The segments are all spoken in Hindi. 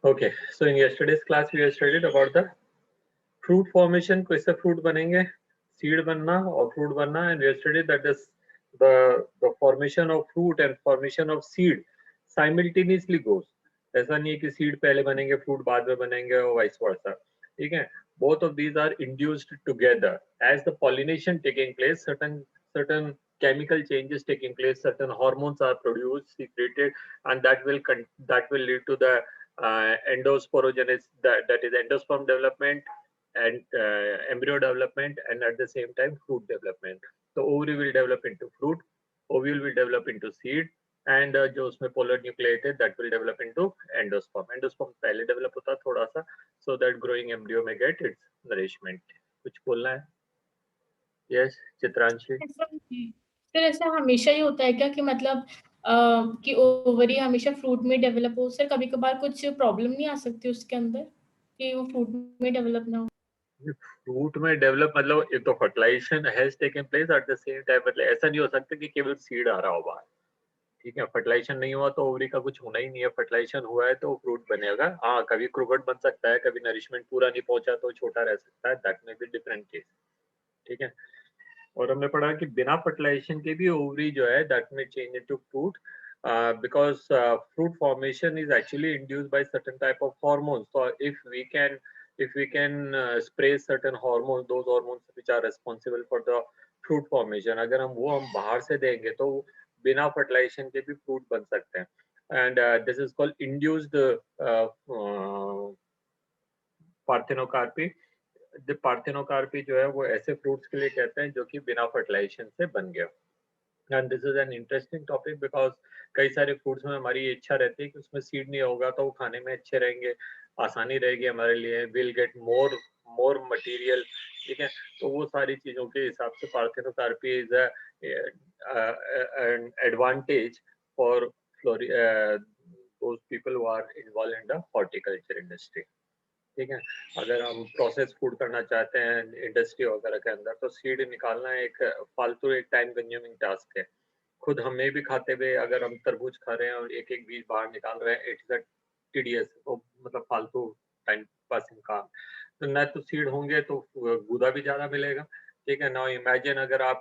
Okay, so in yesterday's class we have studied about the fruit formation. कैसे fruit बनेंगे, seed बनना और fruit बनना, and we have studied that the formation of fruit and formation of seed simultaneously goes. ऐसा नहीं है कि seed पहले बनेंगे fruit बाद में बनेंगे और vice versa. ठीक है, both of these are induced together as the pollination taking place. Certain chemical changes taking place, certain hormones are produced, secreted, and that will lead to the endosporogenesis, that is endosperm development and embryo development, and at the same time fruit development. So ovary will develop into fruit, ovule will develop into seed, and जो उसमें polar nucleate है that will develop into endosperm. Endosperm पहले develop होता है थोड़ा सा, so that growing embryo may get its nourishment. कुछ बोलना है? Yes, चित्रांशी. फिर ऐसा हमेशा ही होता है क्या कि मतलब कि ओवरी हमेशा फ्रूट में डेवलप हो, सर कभी कभार कुछ प्रॉब्लम नहीं आ सकती उसके अंदर कि वो फ्रूट में डेवलप ना हो? फ्रूट में डेवलप मतलब ये तो fertilisation has taken place at the same time, मतलब ऐसा नहीं हो सकता कि केवल सीड आ रहा हो बाहर. ठीक है, फर्टिलाइजेशन नहीं हुआ तो ओवरी का कुछ होना ही नहीं है. फर्टिलाइजेशन हुआ है तो फ्रूट बनेगा. हाँ, कभी क्रूगट बन सकता है, कभी नरिशमेंट पूरा नहीं पहुंचा तो छोटा रह सकता है. दैट में भी डिफरेंट केस. ठीक है, और हमने पढ़ा कि बिना फर्टिलाइजेशन के भी ओवरी जो है दैट में change into fruit because fruit formation is actually induced by certain type of hormones. So if we can spray certain hormones, those hormones which are responsible for the fruit formation, अगर हम बाहर से देंगे तो बिना फर्टिलाइजेशन के भी फ्रूट बन सकते हैं. And this is called induced parthenocarpy. Parthenocarpy जो है वो ऐसे फ्रूट्स के लिए कहते हैं जो कि बिना फर्टिलाइजेशन से बन गया. And this is an interesting topic because कई सारे फ्रूट्स में हमारी इच्छा रहती है कि उसमें सीड नहीं होगा तो वो खाने में अच्छे रहेंगे, आसानी रहेगी हमारे लिए, विल गेट मोर मटेरियल. ठीक है, तो वो सारी चीजों के हिसाब से parthenocarpy is an advantage for those people who are involved in the horticulture industry. ठीक है, अगर हम प्रोसेस फूड करना चाहते हैं इंडस्ट्री वगैरह के अंदर तो सीड निकालना एक फालतू एक टाइम कंज्यूमिंग टास्क है. खुद हमें भी खाते हुए अगर हम तरबूज खा रहे हैं और एक एक बीज बाहर निकाल रहे हैं, इट्स अ टीडियस, तो मतलब फालतू टाइम पासिंग काम. तो न तो सीड होंगे तो गूदा भी ज्यादा मिलेगा. ठीक है, नाउ इमेजिन अगर आप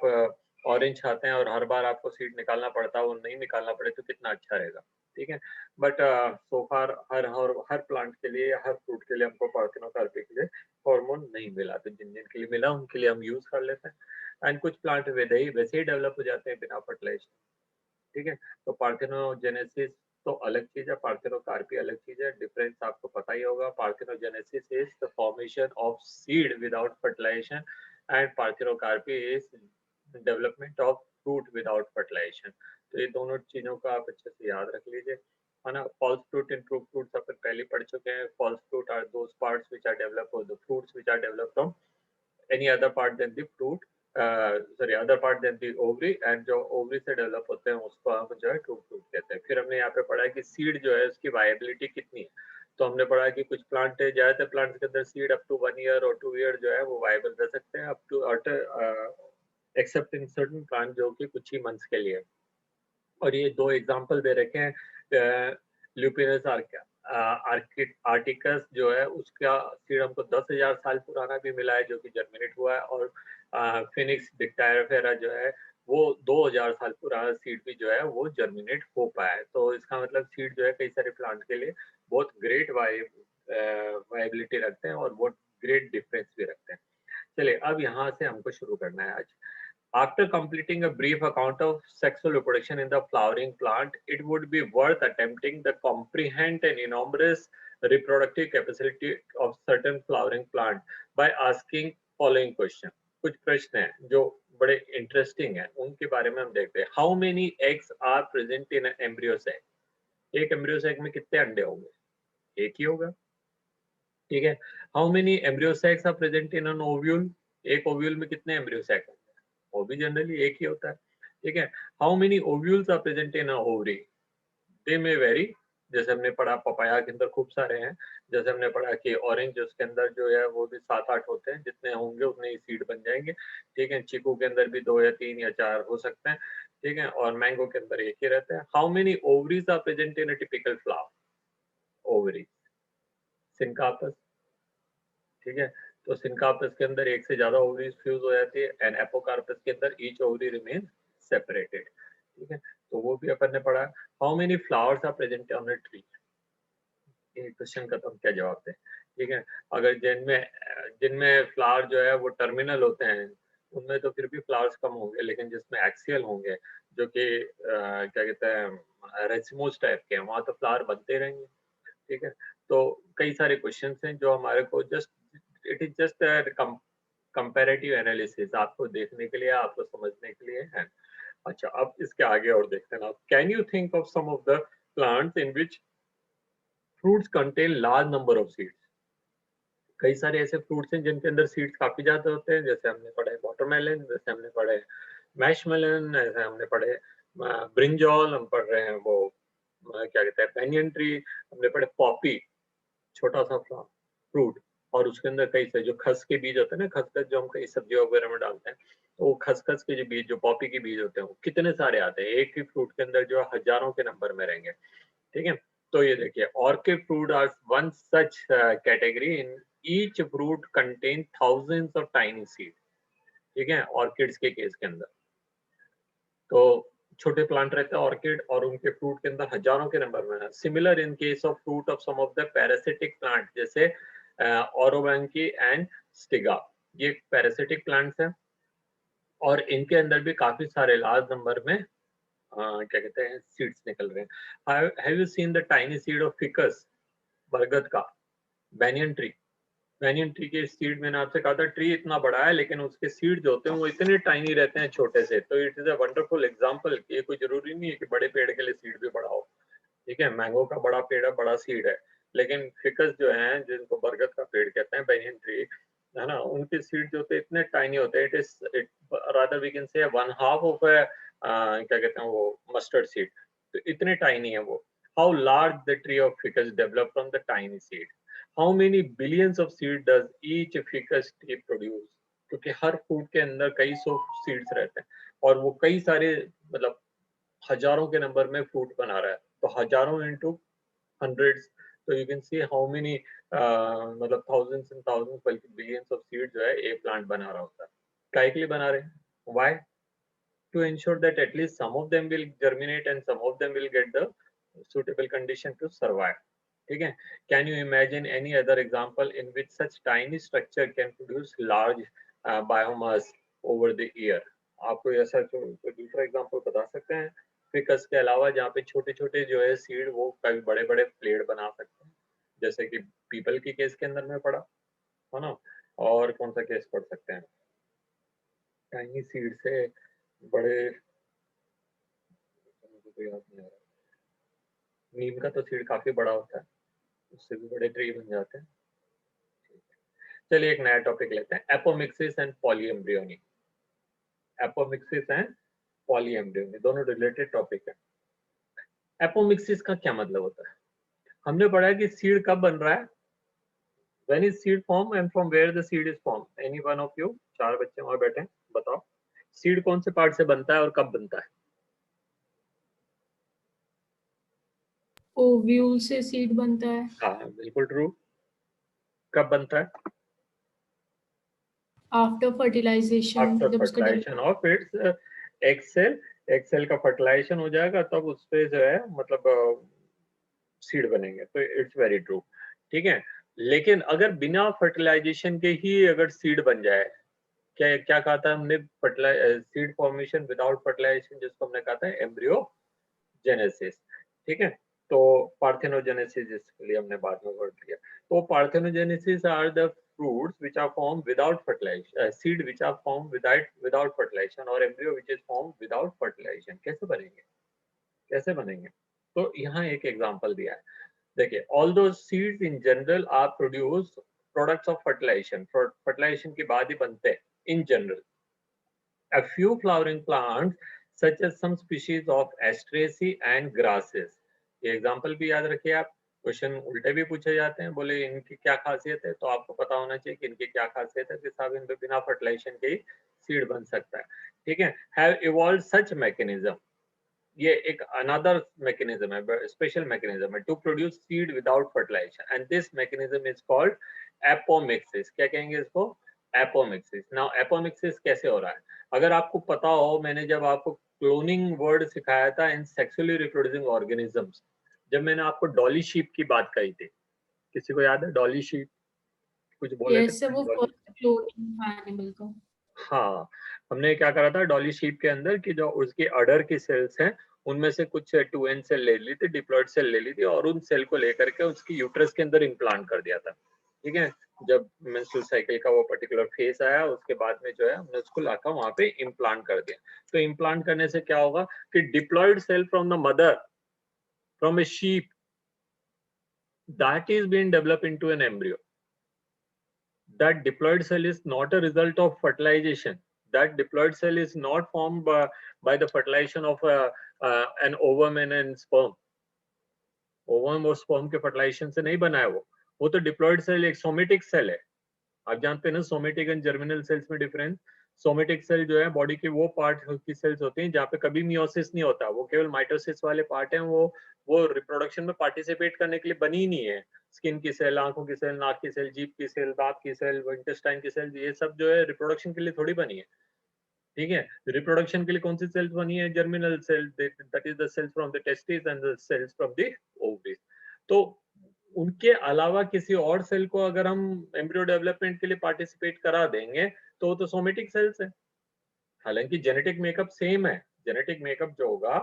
ऑरेंज खाते हैं और हर बार आपको सीड निकालना पड़ता है, वो नहीं निकालना पड़े तो कितना अच्छा रहेगा. ठीक है, but so far her plant के लिए, हर फ्रूट के लिए हमको पार्थेनोकार्पी के लिए हार्मोन नहीं मिला. तो जिन जिन के लिए मिला उनके लिए हम यूज कर लेते हैं. एंड कुछ प्लांट वैसे ही डेवलप हो जाते हैं बिना फर्टिलाइजेशन. ठीक है, तो पार्थेनोजेनेसिस तो अलग चीज है, पार्थेनोकार्पी अलग चीज है. डिफरेंस आपको पता ही होगा. Parthenogenesis is the formation of seed without fertilisation and parthenocarpy is development of fruit without fertilisation. तो ये दोनों चीजों का आप अच्छे से याद रख लीजिए, है ना. False fruit and true fruits अपन पहले पढ़ चुके हैं. False fruit are those parts which are developed, और the fruits which are developed from any other part than the fruit, other part than the ovary, and जो ovary से डेवलप होते हैं उसको हम जो है ट्रू फ्रूट कहते हैं. फिर हमने यहाँ पे पढ़ा कि सीड जो है उसकी वायबिलिटी कितनी है. तो हमने पढ़ा कि कुछ प्लांट है, ज्यादातर प्लांट के अंदर सीड अप टू 1 ईयर और 2 ईयर जो है वो वायबल रह सकते हैं, up to except in certain plant जो कि कुछ ही मंथ्स के लिए. और ये दो एग्जांपल दे रखे हैं. ल्यूपिनस आर्टिकस जो है उसका सीड हमको 10,000 साल पुराना भी मिला है जो कि जर्मिनेट हुआ है, और फिनिक्स डिक्टायरफेरा जो है वो 2000 साल पुराना सीड भी जो है वो जर्मिनेट हो पाया है. तो इसका मतलब सीड जो है कई सारे प्लांट के लिए बहुत ग्रेट वायबिलिटी रखते हैं और बहुत ग्रेट डिफरेंस भी रखते हैं. चलिए अब यहाँ से हमको शुरू करना है आज. After completing a brief account of sexual reproduction in the flowering plant, it would be worth attempting to comprehend an enormous reproductive capacity of certain flowering plant by asking following question. कुछ प्रश्न हैं जो बड़े इंटरेस्टिंग हैं, उनके बारे में हम देखते हैं. How many eggs are present in an embryo sac? एक एम्ब्रियो सैक में कितने अंडे होंगे? एक ही होगा. ठीक है. How many embryo sacs are present in an ovule? एक ओव्यूल में कितने एम्ब्रियो सैक होंगे? वो भी जनरली एक ही होता है. ठीक है. How many ovules are present in a ovary? They may vary. जैसे हमने पढ़ा पपाया के अंदर खूब सारे हैं. जैसे हमने पढ़ा कि ऑरेंज उसके अंदर जो है वो भी 7-8 होते हैं, जितने होंगे उतने ही सीड बन जाएंगे. ठीक है, चीकू के अंदर भी 2 या 3 या 4 हो सकते हैं. ठीक है, और मैंगो के अंदर एक ही रहता है. How many ovaries are present in a typical flower? Ovary. Syncarpous, ठीक है। तो सिनकापस के अंदर एक से ज्यादा ओवरीज फ्यूज हो जाती है, एंड एपोकार्पस के अंदर ईच ओवरी रिमेन सेपरेटेड, ठीक है। तो वो भी अपन ने पढ़ा। How many flowers are present on a tree, ये क्वेश्चन का तो हम क्या जवाब दें, ठीक है। अगर जिनमें जिनमें फ्लावर जो है वो टर्मिनल होते हैं, उनमें तो फिर भी फ्लावर्स कम होंगे, लेकिन जिसमें एक्सियल होंगे, जो कि क्या कहते हैं रेसिमोस टाइप के हैं, वहाँ तो फ्लावर बनते रहेंगे, ठीक है। तो कई सारे क्वेश्चंस हैं जो हमारे को just it is just comparative analysis, आपको देखने के लिए, आपको समझने के लिए है। अच्छा, अब इसके आगे और देखते हैं ना। Can you think of some of the plants in which fruits contain large number of seeds. कई सारे ऐसे फ्रूट्स हैं जिनके अंदर सीड्स काफी ज्यादा होते हैं, जैसे हमने पढ़े वाटरमेलन, जैसे हमने पढ़े मैशमेलन, ऐसे हमने पढ़े ब्रिंजॉल, हम पढ़ रहे हैं वो क्या कहते हैं पेनियन ट्री, हमने पढ़े पॉपी, छोटा सा फ्रूट, और उसके अंदर कई सारे जो खस के बीज होते हैं ना, खसखस जो हम कई सब्जियों वगैरह में डालते हैं, तो वो खसखस के जो बीज, जो पॉपी के बीज होते हैं, वो कितने सारे आते हैं, एक ही फ्रूट के अंदर जो हजारों के नंबर में रहेंगे, ठीक है। तो ये देखिए, orchid fruit are one such category, in each fruit contain thousands of tiny seed, ठीक है, ऑर्किड्स के केस के अंदर। तो छोटे प्लांट रहते हैं ऑर्किड, और उनके फ्रूट के अंदर हजारों के नंबर में है। Similar in case of fruit of some of the parasitic plant, जैसे ओरोबैंकी एंड स्टिगा, ये पैरासिटिक प्लांट्स हैं, और इनके अंदर भी काफी सारे लार्ज नंबर में क्या कहते हैं सीड्स निकल रहे हैं। Have you seen the tiny seed of ficus, बरगद का, बैनियन ट्री, बैनियन ट्री के सीड, मैंने आपसे कहा था ट्री इतना बड़ा है, लेकिन उसके सीड जो होते हैं वो इतने टाइनी रहते हैं, छोटे से। तो it is a wonderful example कि ये कोई जरूरी नहीं है कि बड़े पेड़ के लिए सीड भी बड़ा हो, ठीक है। मैंगो का बड़ा पेड़ है, बड़ा सीड है, लेकिन फिकस जो है, जिनको बरगद का पेड़ कहते हैं, बैनियन ट्री, है ना, उनके सीड जो होते हैं इतने टाइनी होते हैं, it rather we can say one half of क्या कहते हैं वो मस्टर्ड सीड, तो इतने टाइनी है वो। How large the tree of ficus develop from the tiny seed, how many billions of seed does each ficus tree produce, क्योंकि हर फ्रूट के अंदर कई सौ सीड्स रहते हैं, और वो कई सारे, मतलब हजारों के नंबर में फ्रूट बना रहा है, तो हजारों इंटू हंड्रेड्स, तो you can see how many मतलब थाउजेंड्स एंड थाउजेंड्स, बल्कि बिलियंस ऑफ सीड जो है एक प्लांट बना रहा होता है। काय के लिए बना रहे हैं, why, to ensure that at least some of them will germinate and some of them will get the suitable condition to survive, ठीक है। Can you imagine any other example in which such tiny structure can produce large biomass over the year? आपको ऐसा कोई दूसरा एग्जांपल बता सकते हैं फिकस के अलावा, जहाँ पे छोटे छोटे जो है सीड वो कभी बड़े बड़े प्लेट बना सकते हैं, जैसे कि पीपल की केस के अंदर में पड़ा है ना। और कौन सा केस पढ़ सकते हैं, टाइनी सीड से बड़े, मुझे तो याद नहीं आ रहा। नीम का तो सीड काफी बड़ा होता है, उससे भी बड़े ट्री बन जाते हैं। चलिए एक नया टॉपिक लेते हैं, apomixis and polyembryony. Apomixis and polyembryony दोनों रिलेटेड टॉपिक है। एपोमिक्सिस का क्या मतलब होता है, हमने पढ़ा है कि सीड कब बन रहा है, when is seed form and from where the seed is form. Any one of you, चार बच्चे वहां बैठे हैं, बताओ सीड कौन से पार्ट से बनता है और कब बनता है। ओव्यूल से सीड बनता है। हाँ बिल्कुल ट्रू, कब बनता है, आफ्टर फर्टिलाइजेशन, आफ्टर जब उसका fertilisation of its egg cell, egg cell का फर्टिलाइजेशन हो जाएगा, तब उस पे जो है मतलब सीड बनेंगे, तो इट्स वेरी ट्रू, ठीक है। लेकिन अगर बिना फर्टिलाइजेशन के ही अगर सीड बन जाए, क्या क्या कहा था हमने, सीड फॉर्मेशन विदाउट फर्टिलाइजेशन, जिसको हमने कहा था एम्ब्रियो जेनेसिस, ठीक है। तो पार्थेनोजेनेसिस जिसके लिए हमने बाद में वर्ड किया, तो parthenogenesis are the fruits which are formed without fertilization, seed which are formed without fertilization, और embryo which is formed without fertilization। कैसे बनेंगे, कैसे बनेंगे, तो यहाँ एक एग्जांपल दिया है, देखिए, although seeds in general are produced products of fertilization, fertilization के बाद ही बनते हैं in general, a few flowering plants such as some species of asteraceae and grasses, ये एग्जांपल भी याद रखिए आप, क्वेश्चन उल्टे भी पूछे जाते हैं, बोले इनकी क्या खासियत है, तो आपको पता होना चाहिए कि इनकी क्या खासियत है कि साहब इन पे बिना फर्टिलाइजेशन के ही सीड बन सकता है, ठीक है। हैव इवॉल्व सच मैकेनिज्म, ये एक अनदर मैकेनिज्म है, स्पेशल मैकेनिज्म है to produce seed without fertilisation, and this mechanism is called apomixis. क्या कहेंगे इसको? एपोमिक्सिस। नाउ एपोमिक्सिस कैसे हो रहा है? अगर आपको पता हो, मैंने जब आपको क्लोनिंग वर्ड सिखाया था इन सेक्सुअली रिप्रोड्यूसिंग ऑर्गेनिजम्स, जब मैंने आपको डॉली शीप की बात कही थी, किसी को याद है डॉली शीप? कुछ बोले थे यस सर, वो डॉली? फर्स्ट क्लोनिंग एनिमल को। हाँ, हमने क्या करा था डॉली शीप के अंदर कि जो उसकी अडर की सेल्स हैं, उनमें से कुछ 2n सेल ले ली थी, डिप्लॉयड सेल ले ली थी, और उन सेल को लेकर के उसकी यूट्रस के अंदर इम्प्लांट कर दिया था। ठीक है, जब मेंस्ट्रुअल साइकिल का वो पर्टिकुलर फेज आया, उसके बाद में जो है हमने उसको लाकर वहां पे इम्प्लांट कर दिया। तो इम्प्लांट करने से क्या होगा कि diploid cell from the mother, from a sheep, that is being develop into an embryo. That diploid cell is not a result of fertilization. That diploid cell is not formed by the fertilization of an ovum and an sperm. Ovum और स्पर्म के फर्टिलाइजेशन से नहीं बना है वो तो डिप्लॉयड सेल एक सोमेटिक सेल है। आप जानते हैं ना सोमेटिक एंड जर्मिनल सेल्स में डिफरेंस? सोमेटिक सेल जो है बॉडी के वो पार्ट की सेल्स होती हैं जहाँ पे कभी मियोसिस नहीं होता, वो केवल माइटोसिस वाले पार्ट हैं। वो रिप्रोडक्शन में पार्टिसिपेट करने के लिए बनी ही नहीं है। स्किन की सेल, आंखों की सेल, नाक की सेल, जीभ की सेल, दांत की सेल, इंटेस्टाइन की सेल, ये सब जो है रिप्रोडक्शन के लिए थोड़ी बनी है। ठीक है, रिप्रोडक्शन के लिए कौन सी सेल्स बनी है? Germinal cell, that is the cells from the testis and the cells from the ovaries. तो उनके अलावा किसी और सेल को अगर हम एम्ब्रियो डेवलपमेंट के लिए पार्टिसिपेट करा देंगे तो वो तो सोमेटिक सेल्स है। हालांकि जेनेटिक मेकअप सेम है, जेनेटिक मेकअप जो होगा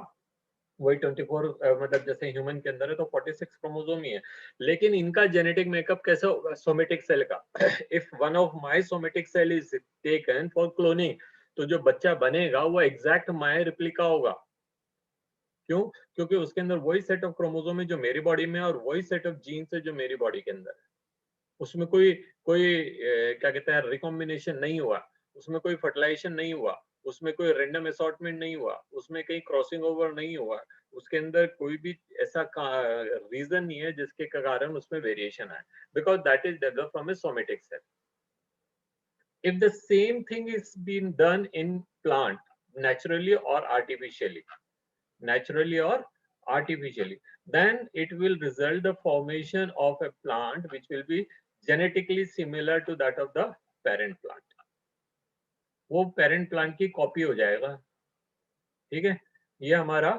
वही 24 मतलब जैसे ह्यूमन के अंदर है तो 46 क्रोमोसोम ही है, लेकिन इनका जेनेटिक मेकअप कैसे होगा सोमेटिक सेल का? If one of my somatic cell is taken for cloning, तो जो बच्चा बनेगा वो एग्जैक्ट माय रिप्लिका होगा। क्यों? क्योंकि उसके अंदर वही सेट ऑफ क्रोमोसोम है जो मेरी बॉडी में है, और वही सेट ऑफ जीन्स है जो मेरी बॉडी के अंदर है। उसमें कोई कोई क्या कहते हैं रिकॉम्बिनेशन नहीं हुआ, उसमें कोई फर्टिलाइजेशन नहीं हुआ, उसमें कोई रैंडम असॉर्टमेंट नहीं हुआ, उसमें कहीं क्रॉसिंग ओवर नहीं हुआ, उसके अंदर कोई भी ऐसा रीजन नहीं है जिसके कारण उसमें वेरिएशन आए, because that is develop from a somatic cell. If the same thing is being done in plant, naturally or artificially, naturally or artificially, then it will result the formation of a plant which will be genetically similar to that of the parent plant. वो parent plant की copy हो जाएगा। ठीक है, ये हमारा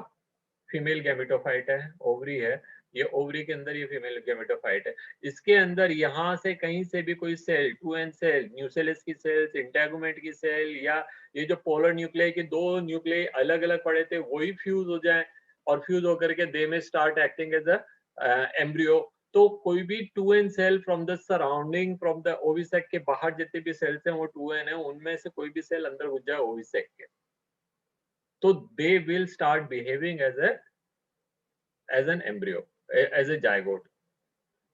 फीमेल गैमेटोफाइट है, ओवरी है, ये ओवरी के अंदर ये फीमेल गैमेटोफाइट है। इसके अंदर यहाँ से कहीं से भी कोई सेल, 2n सेल, न्यूसेलस की सेल्स, इंटेगुमेंट की सेल, या ये जो पोलर न्यूक्लियाई के दो न्यूक्लियाई अलग अलग पड़े थे वही फ्यूज हो जाए, और फ्यूज होकर के they may start acting as a embryo. तो कोई भी 2n cell from the surrounding, from the ovisac के बाहर जितने भी सेल्स हैं वो 2n है, उनमें से कोई भी सेल अंदर घुस जाए ओविसेक के, तो they will start behaving as an embryo, as a zygote.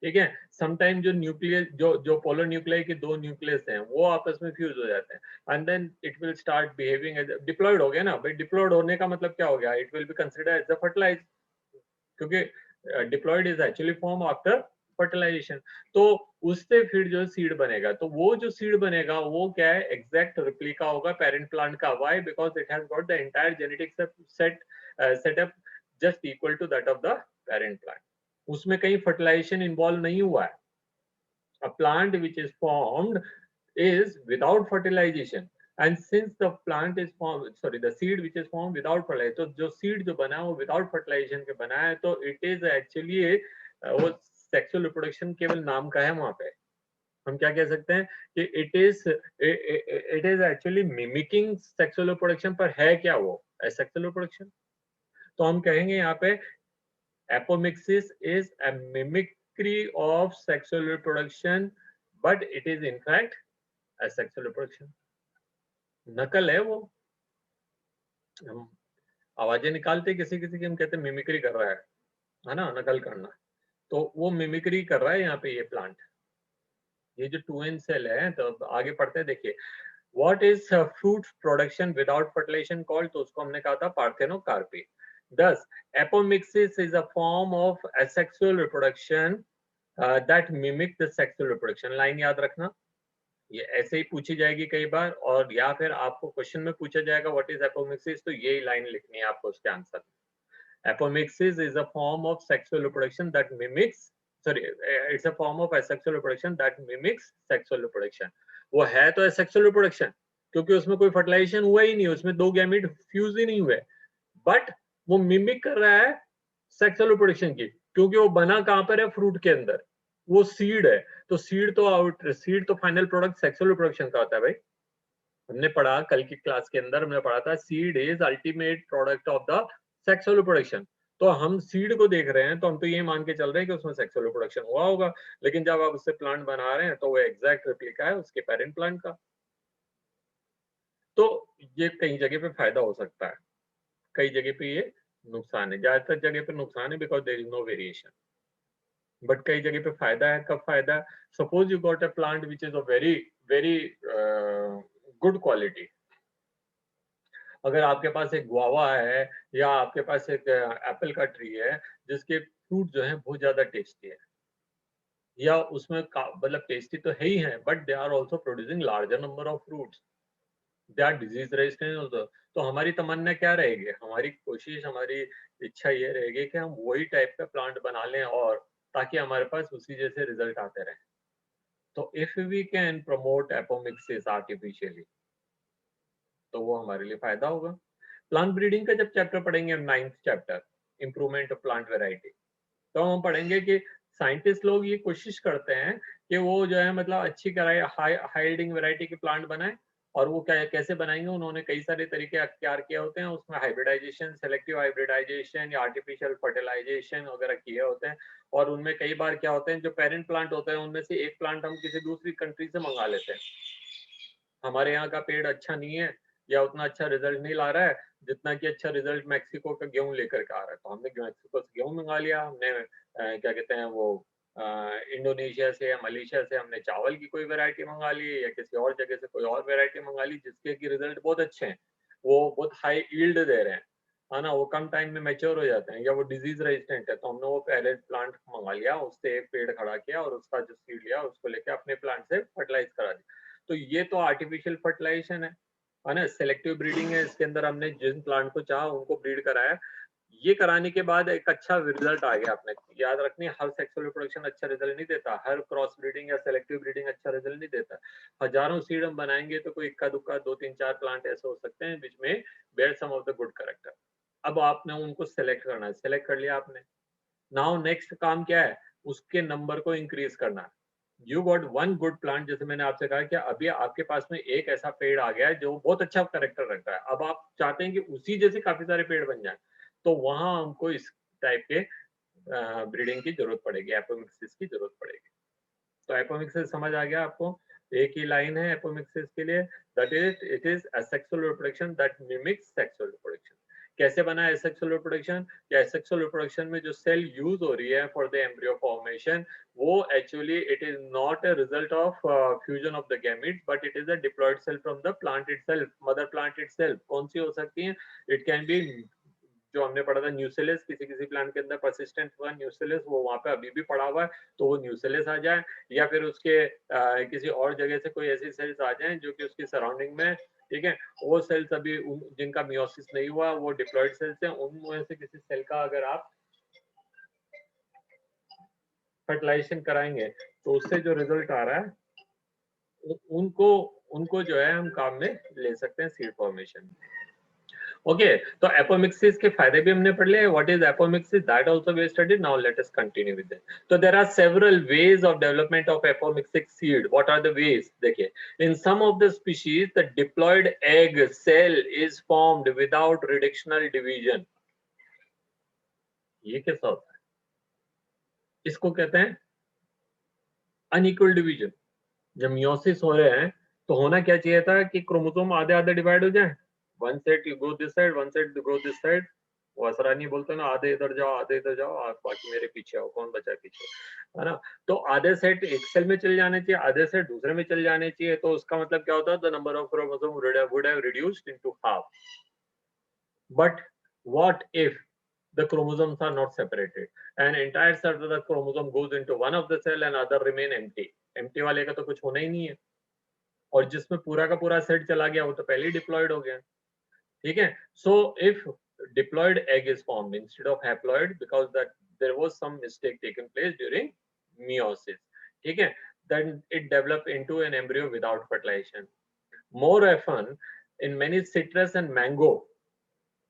ठीक है, समटाइम जो न्यूक्लियस जो पोलर न्यूक्लियाई के दो न्यूक्लियस हैं वो आपस में फ्यूज हो जाते हैं, and then it will start behaving as diploid. हो गया ना भाई, डिप्लॉयड होने का मतलब क्या हो गया? It will be considered as a fertilize, क्योंकि diploid is actually form after fertilization. तो उससे फिर जो सीड बनेगा, तो वो जो सीड बनेगा वो क्या है? एग्जैक्ट रिप्लिका होगा पेरेंट प्लांट का। Why? Because it has got the entire genetic setup just equal to that of the parent plant. उसमें कहीं फर्टिलाइजेशन इन्वॉल्व नहीं हुआ है। A plant which is formed is without fertilization, and since the plant is formed, sorry, the seed which is formed without fertilization, तो जो seed जो बना है वो without fertilization के बना है, तो it is actually वो sexual reproduction केवल नाम का है। वहां पे हम क्या कह सकते हैं कि it is actually mimicking sexual reproduction, पर है क्या वो asexual reproduction? तो हम कहेंगे यहाँ पे apomixis is a mimicry of sexual reproduction, but it is in fact asexual reproduction. नकल है वो। हम आवाजें निकालते किसी किसी की, हम कहते हैं मिमिक्री कर रहा है ना, नकल करना। तो वो मिमिक्री कर रहा है यहाँ पे ये प्लांट। ये जो 2n सेल है, तो आगे पढ़ते हैं, देखिए what is fruit production without fertilisation called, तो उसको हमने कहा था parthenocarpy. Thus, apomixis is a form of asexual reproduction that mimic the sexual reproduction. Line याद रखना, ये ऐसे ही पूछी जाएगी कई बार, और या फिर आपको क्वेश्चन में पूछा जाएगा व्हाट इज एपोमिक्सिस, तो यही लाइन लिखनी है आपको उसके आंसर में। Apomixis is a form of sexual reproduction that mimics, sorry, it's a form of asexual reproduction that mimics sexual reproduction. वो है तो asexual reproduction क्योंकि उसमें कोई फर्टिलाइजेशन हुआ ही नहीं, उसमें दो गैमेट फ्यूज ही नहीं हुए, बट वो मिमिक कर रहा है सेक्सुअल रिप्रोडक्शन की, क्योंकि वो बना कहां पर है, फ्रूट के अंदर, वो सीड है, तो सीड तो फाइनल प्रोडक्ट सेक्सुअल रिप्रोडक्शन का होता है भाई। हमने पढ़ा कल की क्लास के अंदर, हमने पढ़ा था seed is ultimate product of the sexual reproduction. तो हम सीड को देख रहे हैं तो हम तो ये मान के चल रहे हैं कि उसमें सेक्सुअल रिप्रोडक्शन हुआ होगा, लेकिन जब आप उससे प्लांट बना रहे हैं तो वो एग्जैक्ट रेप्लिका है उसके पेरेंट प्लांट का। तो ये कई जगह पे फायदा हो सकता है, कई जगह पे ये नुकसान है, ज्यादातर जगह पे नुकसान है because there is no variation, but कई जगह पे फायदा है। कब फायदा है? Suppose you got a plant which is a very very good quality. अगर आपके पास एक गुआवा है या आपके पास एक एप्पल का ट्री है जिसके फ्रूट जो है बहुत ज्यादा टेस्टी है, या उसमें मतलब टेस्टी तो है ही है, but they are also producing larger number of fruits, they are disease resistant also. तो हमारी तमन्ना क्या रहेगी, हमारी कोशिश, हमारी इच्छा ये रहेगी कि हम वही टाइप का प्लांट बना लें, और ताकि हमारे पास उसी जैसे रिजल्ट आते रहे। तो if we can promote apomixis artificially तो वो हमारे लिए फायदा होगा। प्लांट ब्रीडिंग का जब चैप्टर पढ़ेंगे, 9th chapter, improvement of plant variety, तो हम पढ़ेंगे कि साइंटिस्ट लोग ये कोशिश करते हैं कि वो जो है मतलब अच्छी हाई हाइल्डिंग वेराइटी के प्लांट बनाएं, और वो कैसे बनाएंगे, उन्होंने कई सारे तरीके अख्तियार किए होते हैं, उसमें हाइब्रिडाइजेशन, सेलेक्टिव हाइब्रिडाइजेशन या आर्टिफिशियल फर्टिलाइजेशन वगैरह किए होते हैं। और उनमें कई बार क्या होते हैं, जो पेरेंट प्लांट होते हैं उनमें से एक प्लांट हम किसी दूसरी कंट्री से मंगा लेते हैं, हमारे यहाँ का पेड़ अच्छा नहीं है या उतना अच्छा रिजल्ट नहीं ला रहा है जितना कि अच्छा रिजल्ट मैक्सिको का गेहूं लेकर के आ रहा है, तो हमने मैक्सिको से गेहूं मंगा लिया, हमने क्या कहते हैं वो इंडोनेशिया से या मलेशिया से हमने चावल की कोई वैरायटी मंगा ली, या किसी और जगह से कोई और वैरायटी मंगा ली जिसके कि रिजल्ट बहुत अच्छे हैं, वो बहुत हाई ईल्ड दे रहे हैं, है ना, वो कम टाइम में मैच्योर हो जाते हैं, या वो डिजीज रेजिस्टेंट है, तो हमने वो पहले प्लांट मंगा लिया, उससे एक पेड़ खड़ा किया और उसका जो सीड लिया उसको लेके अपने प्लांट से फर्टिलाइज करा दिया। तो ये तो आर्टिफिशियल फर्टिलाइजेशन है ना, सेलेक्टिव ब्रीडिंग है, इसके अंदर हमने जिन प्लांट को चाहा उनको ब्रीड कराया, ये कराने के बाद एक अच्छा रिजल्ट आ गया। आपने याद रखनी, हर सेक्सुअल रिप्रोडक्शन अच्छा रिजल्ट नहीं देता, हर क्रॉस ब्रीडिंग या सेलेक्टिव ब्रीडिंग अच्छा रिजल्ट नहीं देता। हजारों सीड हम बनाएंगे तो कोई इक्का दुक्का 2-3-4 प्लांट ऐसे हो सकते हैं विच में bear some of the good character. अब आपने उनको सेलेक्ट करना है, सेलेक्ट कर लिया आपने, नाउ नेक्स्ट काम क्या है, उसके नंबर को इंक्रीज करना है। You got one good plant, जैसे मैंने आपसे कहा कि अभी आपके पास में एक ऐसा पेड़ आ गया है जो बहुत अच्छा कैरेक्टर रखता है, अब आप चाहते हैं कि उसी जैसे काफी सारे पेड़ बन जाए, तो वहां हमको इस टाइप के ब्रीडिंग की जरूरत पड़ेगी, एपोमिक्सिस की जरूरत पड़ेगी। तो एपोमिक्सिस समझ आ गया आपको? एक ही लाइन है एपोमिक्सिस के लिए, that is it is asexual reproduction that mimics sexual reproduction. कैसे बना है एसेक्सुअल रिप्रोडक्शन? या एसेक्सुअल रिप्रोडक्शन में जो सेल यूज हो रही है फॉर द एम्ब्रियो फॉर्मेशन, वो actually it is not a result of fusion of the gametes, but it is a diploid cell from the plant itself, mother plant itself. कौन सी हो सकती है? इट कैन बी, जो हमने पढ़ा था न्यूसेलिस, किसी किसी प्लांट के अंदर परसिस्टेंट हुआ न्यूसेलिस, वो वहां पे अभी भी पड़ा हुआ है, तो वो न्यूसेलिस आ जाए, या फिर उसके किसी और जगह से कोई ऐसी सेल्स आ जाए जो कि उसकी सराउंडिंग में, ठीक है, वो सेल्स अभी जिनका मियोसिस नहीं हुआ, वो डिप्लॉयड सेल्स हैं, उनमें से किसी सेल का अगर आप फर्टिलाइजेशन कराएंगे तो उससे जो रिजल्ट आ रहा है उनको उनको जो है हम काम में ले सकते हैं सीड फॉर्मेशन। ओके, तो एपोमिक्सिस के फायदे भी हमने पढ़ लिए, what is apomixis, that also we studied. Now let us continue with it. तो there are several ways of development of apomictic seed. What are the ways? देखिए, in some of the species the diploid egg cell is formed without reductional division. ये कैसा होता है? इसको कहते हैं अनइक्वल डिवीजन। जब मियोसिस हो रहे हैं तो होना क्या चाहिए था कि क्रोमोसोम आधे आधे डिवाइड हो जाए, one set you go this side, one set go this side. वो असरानी बोलते हैं ना, आधे इधर जाओ आधे इधर जाओ, और बाकी मेरे पीछे आओ, कौन बचा पीछे, है ना। तो आधे सेट एक सेल में चले जाने चाहिए, आधे सेट दूसरे में चले जाने चाहिए, तो उसका मतलब क्या होता है, the number of chromosome would have reduced into half. But what if the chromosomes are not separated, an entire set of the chromosome goes into one of the cell and other remain empty? empty वाले का तो कुछ होना ही नहीं है, और जिसमें पूरा का पूरा सेट चला गया वो तो पहले ही डिप्लॉयड हो गया, ठीक है। So if diploid egg is formed instead of haploid because that there was some mistake taken place during meiosis. ठीक है? Then it developed into an embryo without fertilization. More often, in many citrus and mango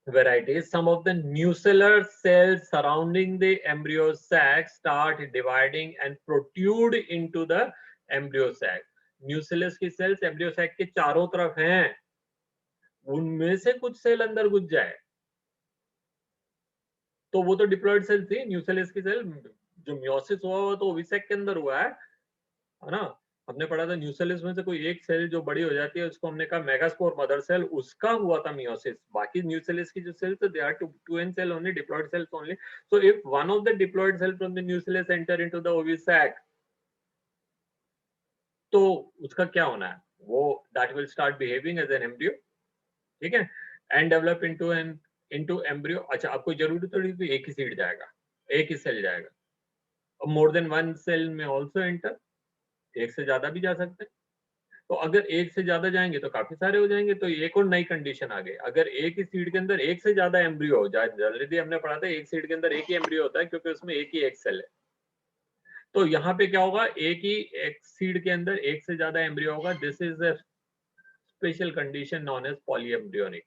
varieties, some of the nuclear cells surrounding the embryo sac start dividing and protrude into the embryo sac. Nucleus की सेल्स एम्ब्रियो सैक के चारों तरफ हैं, उनमें से कुछ सेल अंदर घुस जाए तो वो तो डिप्लॉयड सेल थी। न्यूक्लियस की सेल जो मियोसिस हुआ तो ओविसेक के अंदर हुआ है ना? हमने पढ़ा था न्यूक्लियस में से कोई एक सेल जो बड़ी हो जाती है उसको हमने कहा मेगास्पोर मदर सेल, उसका हुआ था मियोसिस। बाकी न्यूक्लियस की जो cells they are two n cell only, diploid cells only. So if one of the diploid cell from the nucleus enter into the ovisac, तो उसका क्या होना है? वो that will start behaving as an embryo, ठीक है, एंड डेवलप इनटू एम्ब्रियो। अच्छा, आपको जरूरी थोड़ी तो एक ही सीड जाएगा, एक ही सेल जाएगा। मोर देन वन सेल में ऑल्सो एंटर, एक से ज्यादा भी जा सकते हैं। तो अगर एक से ज्यादा जाएंगे तो काफी सारे हो जाएंगे। तो एक और नई कंडीशन आ गई, अगर एक ही सीड के अंदर एक से ज्यादा एम्ब्रियो हो जाए, जल्दी हमने पढ़ा था एक सीड के अंदर एक ही एम्ब्रियो होता है क्योंकि उसमें एक ही एक सेल है। तो यहाँ पे क्या होगा, एक ही एक सीड के अंदर एक से ज्यादा एम्ब्रियो होगा। This is a special condition known as polyembryonic.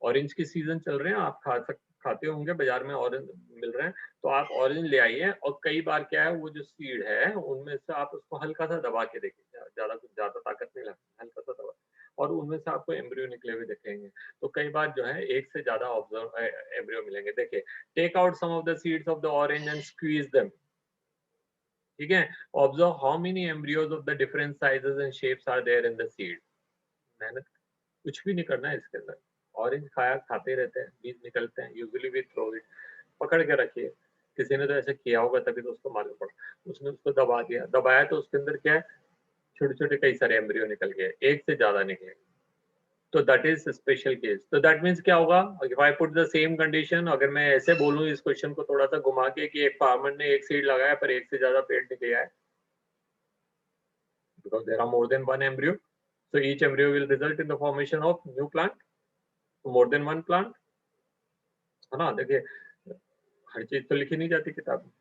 Orange की सीजन चल रहे हैं, आप खाते होंगे, बाजार में ऑरेंज मिल रहे हैं, तो आप ऑरेंज ले आइए और कई बार क्या है वो जो सीड है उनमें से आप उसको हल्का सा दबा के देखिए, ज्यादा ताकत नहीं लगती, हल्का सा दबा, और उनमें से आपको एम्ब्रियो निकले हुए दिखेंगे। तो कई बार जो है एक से ज्यादा ऑब्जर्व एम्ब्रियो मिलेंगे। देखिए, take out some of the seeds of the orange and squeeze them, ठीक है। Observe how many embryos of the different sizes and shapes are there in the seed. मेहनत कुछ भी नहीं करना है इसके अंदर, ऑरेंज खाते रहते हैं, बीज निकलते हैं, यूजुअली वी थ्रो इट, पकड़ के रखिए। किसी ने तो ऐसे किया होगा तभी तो उसको मालूम पड़ा, उसने उसको दबा दिया, दबाया तो उसके अंदर क्या है, छोटे छोटे कई सारे एम्ब्रियो निकल गए, एक से ज्यादा निकले। तो दैट इज स्पेशल केस। तो दैट मीन्स क्या होगा, if I put the same condition, अगर मैं ऐसे बोलूं इस क्वेश्चन को थोड़ा सा घुमा के कि एक फार्मर ने एक सीड लगाया पर एक से ज्यादा पेड़ निकले है, because there are more than one embryo, so each embryo will result in the formation of new plant, more than one plant, है ना? देखिए, हर चीज तो लिखी नहीं जाती किताब में,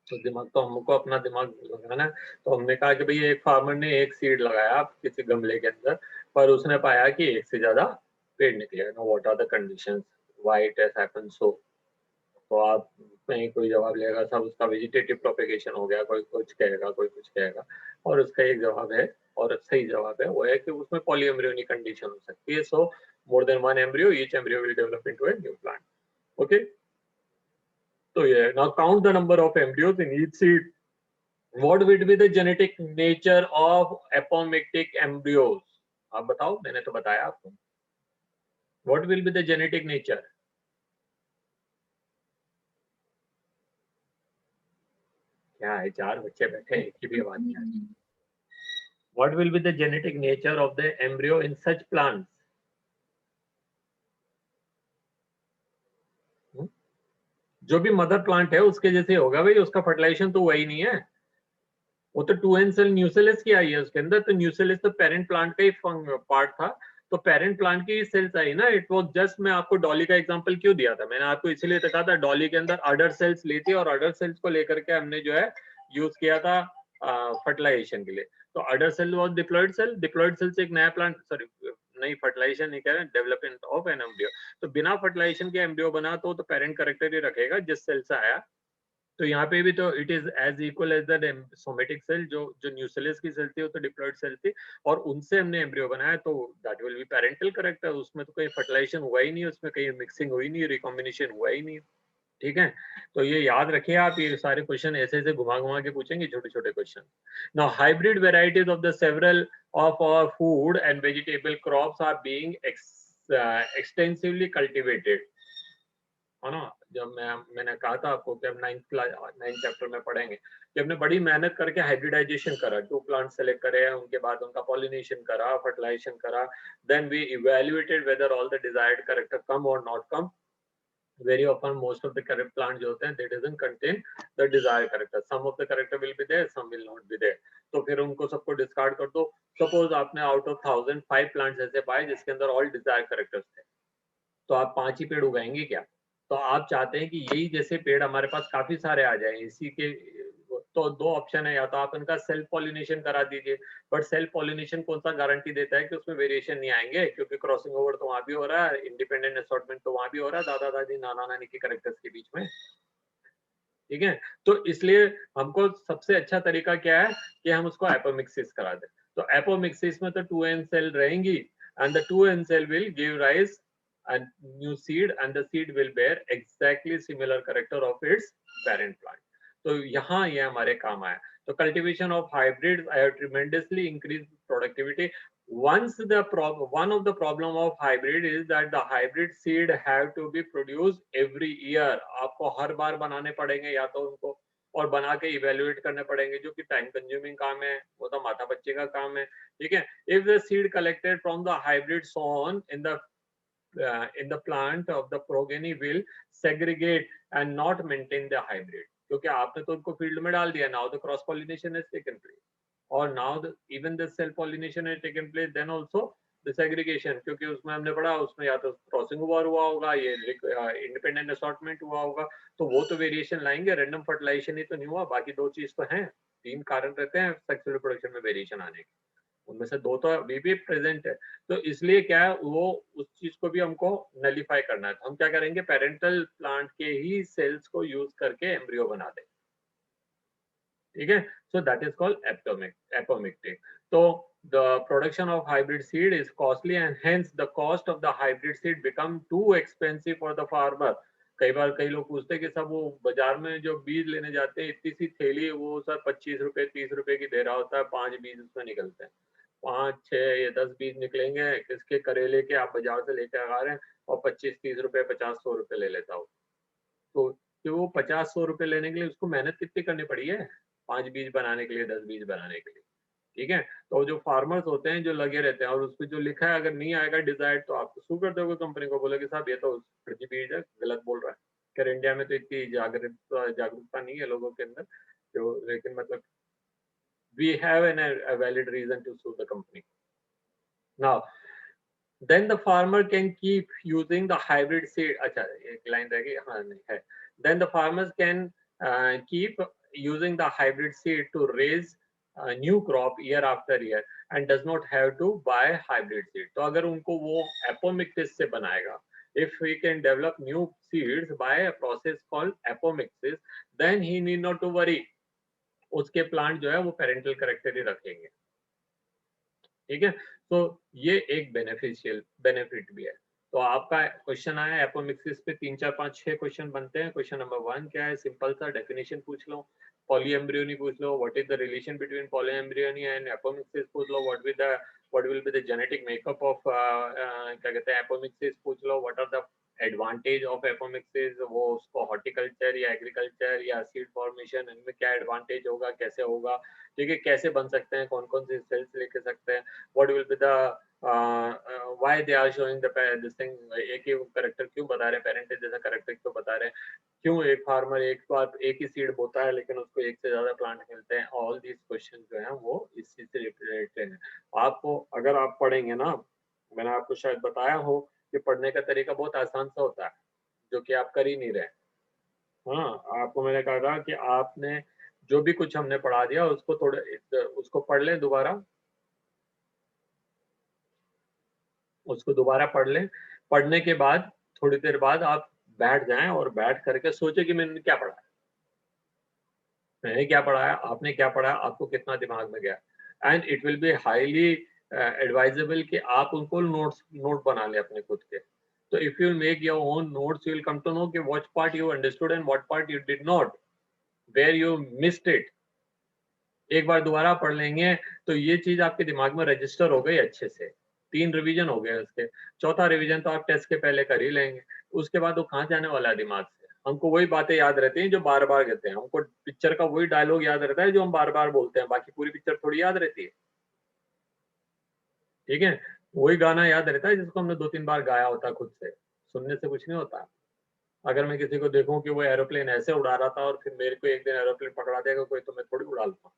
तो दिमाग तो हमको अपना दिमाग लगाना है। तो हमने कहा कि भाई एक फार्मर ने एक सीड लगाया किसी गमले के अंदर, पर उसने पाया कि एक से ज्यादा पेड़ निकले। No, what are the conditions why it has happened so? तो आप कहीं कोई जवाब लेगा, सब उसका वेजिटेटिव प्रोपेगेशन हो गया, कोई कुछ कहेगा, कोई कुछ कहेगा, और उसका एक जवाब है, और सही जवाब है वो है कि उसमें पॉलीएम्ब्रियोनिक कंडीशन हो सकती है। So more than one embryo, each embryo will develop into a new plant. Okay, तो ये now count the number of embryos in each seed. What would be the genetic nature of apomictic embryos? आप बताओ, मैंने तो बताया आपको। What will be the genetic nature? क्या है, चार बच्चे बैठे हैं, एक की भी आवाज नहीं आ रही। What will be the genetic nature of the embryo in such plants? जो भी मदर प्लांट है उसके जैसे होगा भाई, उसका फर्टिलाइजेशन तो वही नहीं है, वो तो 2n सेल न्यूक्लियस की आई है उसके अंदर। तो न्यूक्लियस तो पेरेंट प्लांट का ही पार्ट था, तो पेरेंट प्लांट की सेल्स आई ना। इट वाज जस्ट, मैं आपको डॉली का एग्जांपल क्यों दिया था, मैंने आपको इसलिए तो कहा था डॉली के अंदर अडर सेल्स लेती है और अडर सेल्स को लेकर के हमने जो है यूज किया था फर्टिलाइजेशन के लिए। तो other cell was diploid cell, diploid cell से एक नया प्लांट, सॉरी नई फर्टिलाइजेशन नहीं कह रहे, डेवलपमेंट ऑफ एन एम्ब्रियो। तो बिना फर्टिलाइजेशन के एम्ब्रियो बना तो पेरेंट कैरेक्टर ही रखेगा जिस सेल से आया। तो यहाँ पे भी तो it is as equal as the somatic cell, जो जो न्यूक्लियस की सेल थी वो तो डिप्लॉयड सेल थी, और उनसे हमने एम्ब्रियो बनाया, तो that will be parental character. उसमें तो कहीं फर्टिलाइजेशन हुआ ही नहीं, उसमें कहीं मिक्सिंग हुई नहीं, रिकॉम्बिनेशन हुआ ही नहीं, ठीक है। तो ये याद रखिए आप, ये सारे क्वेश्चन ऐसे ऐसे घुमा घुमा के पूछेंगे, छोटे छोटे question. Now hybrid varieties of the several of our food and vegetable crops are being extensively cultivated, है ना। जब मैंने कहा था आपको कि हम 9th चैप्टर में पढ़ेंगे कि हमने बड़ी मेहनत करके हाइब्रिडाइजेशन करा, 2 प्लांट सेलेक्ट करे, उनके बाद उनका पॉलिनेशन करा, फर्टिलाइजेशन करा, then we evaluated whether all the desired character come और not come. Very often most of the correct plant जो होते हैं they doesn't contain the desired character, some of the character will be there, some will not be there. तो फिर उनको सबको डिस्कार्ड कर दो। सपोज आपने आउट ऑफ 1000 5 प्लांट्स ऐसे पाए जिसके अंदर ऑल डिजायर्ड कैरेक्टर्स थे, तो आप 5 ही पेड़ उगाएंगे क्या? तो आप चाहते हैं कि यही जैसे पेड़ हमारे पास काफी सारे आ जाएं, इसी के तो दो ऑप्शन है, या तो आप इनका सेल्फ पॉलिनेशन करा दीजिए, बट सेल्फ पॉलिनेशन कौन सा गारंटी देता है कि उसमें वेरिएशन नहीं आएंगे, क्योंकि क्रॉसिंग ओवर तो वहां भी हो रहा है, इंडिपेंडेंट असॉर्टमेंट तो वहां भी हो रहा है, दादा दादी नाना नानी के कैरेक्टर्स के बीच में। ठीक है, तो इसलिए हमको सबसे अच्छा तरीका क्या है कि हम उसको एपोमिक्सिस करा दें। तो एपोमिक्सिस में तो 2n सेल रहेंगी, and the 2n cell will give rise a new seed, and the seed will bear exactly similar character of its parent plant. तो यहाँ ये हमारे काम आया। तो cultivation of hybrids have tremendously increased productivity. Once one of the problem of hybrid is that the hybrid seed have to be produced every year. आपको हर बार बनाने पड़ेंगे, या तो उनको और बना के इवेल्युएट करने पड़ेंगे, जो कि टाइम कंज्यूमिंग काम है, वो तो माता बच्चे का काम है। ठीक है, if the seed collected from the hybrid sown in the plant of the progeny will segregate and not maintain the hybrid, क्योंकि आपने तो उनको फील्ड में डाल दिया, now the cross pollination has taken place, और now even the self pollination has taken place, then also the segregation, क्योंकि उसमें हमने पढ़ा उसमें या तो क्रॉसिंग ओवर हुआ होगा, ये इंडिपेंडेंट असॉर्टमेंट हुआ होगा, तो वो तो वेरिएशन लाएंगे, रैंडम फर्टिलाइजेशन ही तो नहीं हुआ, बाकी दो चीज तो हैं, तीन कारण रहते हैं सेक्सुअल रिप्रोडक्शन में वेरिएशन आने के, उनमें से दो तो अभी भी प्रेजेंट है। तो इसलिए क्या है, वो उस चीज को भी हमको नलीफाई करना है, तो हम क्या करेंगे, पेरेंटल प्लांट के ही सेल्स को यूज करके एम्ब्रियो बना दें। ठीक है, so that is called apomictic. तो the production of hybrid seed is costly, and hence the cost of the hybrid seed become too expensive for the farmer. कई बार कई लोग पूछते हैं कि सब वो बाजार में जो बीज लेने जाते हैं, इतनी सी थैली वो सर 25 रुपए 30 रुपए की दे रहा होता है, 5 बीज उसमें निकलते हैं, 5 6 या 10 बीज निकलेंगे, किसके करेले के आप बाजार से लेके आ रहे हैं, और 25 30 रुपए 50 100 रुपए ले लेता हो। तो वो 50 100 रुपए लेने के लिए उसको मेहनत कितनी करनी पड़ी है, 5 बीज बनाने के लिए, 10 बीज बनाने के लिए। ठीक है, तो जो फार्मर्स होते हैं जो लगे रहते हैं, और उस पर जो लिखा है अगर नहीं आएगा डिजायर्ड, तो आप सू कर दोगे कंपनी को, बोलोगे साहब ये तो फर्जी बीज है, गलत बोल रहा है। खैर इंडिया में तो इतनी जागरूकता नहीं है लोगों के अंदर, जो लेकिन मतलब we have a valid reason to sue the company. Now, then the farmer can keep using the hybrid seed. अच्छा एक लाइन रह गई, हाँ नहीं है। Then the farmers can keep using the hybrid seed to raise a new crop year after year and does not have to buy hybrid seed. तो अगर उनको वो apomixis से बनाएगा, if we can develop new seeds by a process called apomixis, then he need not to worry, उसके प्लांट जो है वो पेरेंटल करेक्टर ही रखेंगे। ठीक है, तो ये एक बेनिफिट भी है। तो आपका क्वेश्चन आया एपोमिक्सिस पे, 3 4 5 6 क्वेश्चन बनते हैं। क्वेश्चन नंबर 1 क्या है, सिंपल सा डेफिनेशन पूछ लो, पॉलीएम्ब्रियोनी पूछ लो, what is the relation between polyembryony and apomixis पूछ लो, what will be the genetic makeup of क्या कहते हैं एपोमिक्सिस पूछ लो, what are the advantage of apomixis, वो उसको हॉर्टिकल्चर या एग्रीकल्चर या सीड फॉर्मेशन, इनमें क्या एडवांटेज होगा, कैसे होगा, ठीक है, कैसे बन सकते हैं, कौन कौन से सेल्स लेके सकते हैं, what will be the why they are showing the this thing, एक ही करेक्टर क्यों बता रहे हैं, पेरेंटेज जैसा करेक्टर क्यों बता रहे हैं, क्यों एक फार्मर एक बार एक ही सीड बोता है लेकिन उसको एक से ज्यादा प्लांट मिलते हैं, ऑल दीज क्वेश्चन जो है वो इस चीज से रिलेटेड है। आपको अगर आप पढ़ेंगे ना, मैंने आपको शायद बताया हो कि पढ़ने का तरीका बहुत आसान सा होता है, जो कि आप कर ही नहीं रहे। हाँ, आपको मैंने कहा था कि आपने जो भी कुछ हमने पढ़ा दिया उसको थोड़ा उसको पढ़ लें दोबारा, उसको दोबारा पढ़ लें, पढ़ने के बाद थोड़ी देर बाद आप बैठ जाएँ और बैठ करके सोचें कि मैंने क्या पढ़ा है? मैंने क्या पढ़ा है? आपने क्या पढ़ा है? आपको कितना दिमाग में गया? And it will B highly advisable कि आप उनको नोट बना लें अपने खुद के। तो if you make your own notes, you will come to know कि which part you understood and what part you did not, where you missed it. एक बार दोबारा पढ़ लेंगे तो ये चीज आपके दिमाग में रजिस्टर हो गई अच्छे से। 3 रिवीजन हो गए उसके, चौथा रिवीजन तो आप टेस्ट के पहले कर ही लेंगे। उसके बाद वो कहाँ जाने वाला है दिमाग से? हमको वही बातें याद रहती हैं जो बार-बार कहते हैं। हमको पिक्चर का वही डायलॉग याद रहता है जो हम बार-बार बोलते हैं, बाकी पूरी पिक्चर थोड़ी याद रहती है। ठीक है? वही गाना याद रहता है जिसको हमने 2-3 बार गाया होता है खुद से। सुनने से कुछ नहीं होता। अगर मैं किसी को देखूँ कि वो एरोप्लेन ऐसे उड़ा रहा था और फिर मेरे को एक दिन एरोप्लेन पकड़ा देगा कोई, तो मैं थोड़ी उड़ा लूँगा।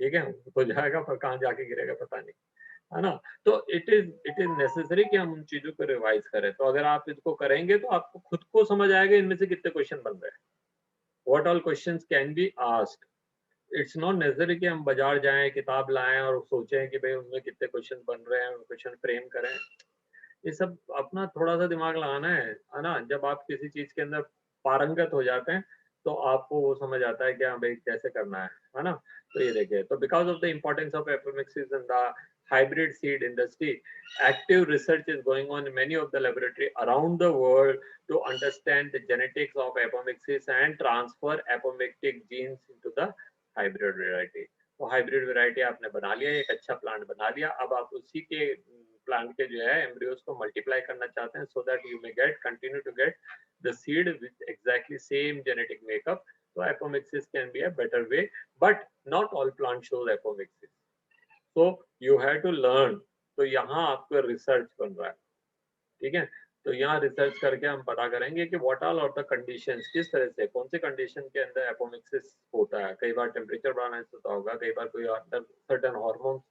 ठीक है? तो जाएगा पर कहाँ जाके गिरेगा पता नहीं। है ना? तो इट इज़ नेसेसरी कि हम उन चीज़ों को रिवाइज़ करें। तो अगर आप इसको करेंगे तो आपको खुद को समझ आएगा इनमें से कितने क्वेश्चन बन रहे हैं। What all questions can be asked. It's not necessary कि हम बाज़ार जाएँ, किताब लाएँ और सोचें कि भई उनमें कितने क्वेश्चन बन रहे हैं, क्वेश्चन फ्रेम करें। ये सब अपना थोड़ा-सा दिमाग लगाना है ना? जब आप किसी चीज़ के अंदर पारंगत हो जाते हैं, तो आपको वो समझ आता है कि हाँ भई कैसे करना है ना? तो ये देखिए, तो because of the importance of apomixis in the hybrid seed industry, active research is going on in many of the laboratory around the world to understand the genetics of apomixis and transfer apomictic genes into the hybrid variety. तो हाइब्रिड वैरायटी आपने बना लिया, एक अच्छा प्लांट बना लिया, अब आप उसी के प्लांट के जो है एम्ब्रियोज को मल्टीप्लाई करना चाहते हैं so that you may get continue to get the seed with exactly same genetic makeup. So apomixis can be a better way, but not all plants show apomixis. So you have to learn. तो यहाँ आपका रिसर्च बन रहा है, ठीक है? तो यहाँ रिसर्च करके हम पता करेंगे कि what all are the conditions, किस तरह से कौन से कंडीशन के अंदर एपोमिक्सिस होता है। कई बार टेम्परेचर बढ़ाने से होता होगा, कई बार कोई अंदर certain hormones,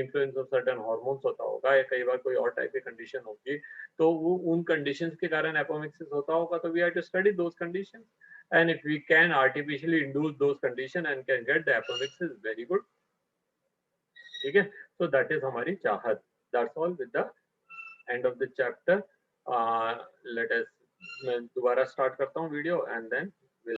influence of certain hormones होता होगा, या कई बार कोई और टाइप की कंडीशन होगी। तो वो उन कंडीशंस के कारण एपोमिक्सिस होता होगा, तो we have to study those conditions, and if we can artificially induce those condition and can get the apomixis, very good, ठीक है? तो दैट इज़ हमारी चाहत। That's all with the end of the chapter. Let us, मैं दोबारा स्टार्ट करता हूँ वीडियो एंड देन